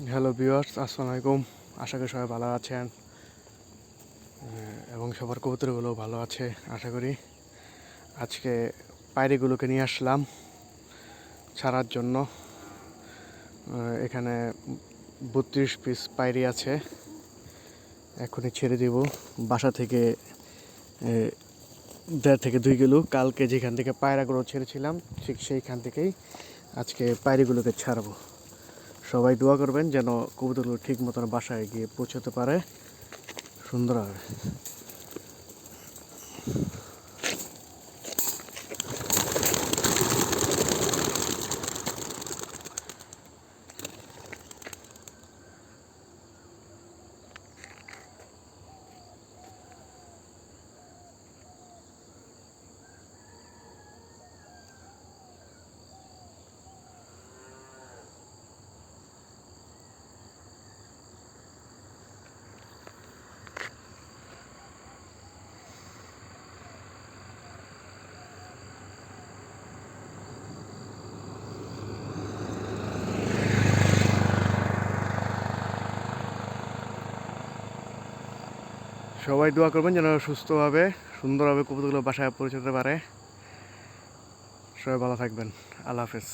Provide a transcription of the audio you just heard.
Hello viewers, আসসালামু আলাইকুম। আশা করি সবাই ভালো আছেন এবং সবার কবুতরগুলো ভালো আছে আশা করি। আজকে পায়রিগুলোকে নিয়ে আসলাম ছাড়ার জন্য। এখানে 32 পিস পায়রি আছে, এখনই ছেড়ে দেব। বাসা থেকে 1.5 থেকে 2 কিলো কালকে যেখান থেকে পায়রাগুলো ছেড়েছিলাম ঠিক সেইখান থেকেই আজকে পায়রিগুলোকে ছাড়বো। সবাই দোয়া করবেন যেন কবুতরগুলো ঠিক মতন বাসায় গিয়ে পৌঁছতে পারে সুন্দরভাবে। সবাই দোয়া করবেন যেন সুস্থভাবে সুন্দরভাবে কবুতরগুলো বাসায় পৌঁছাতে পারে। সবাই ভালো থাকবেন। আল্লাহ হাফেজ।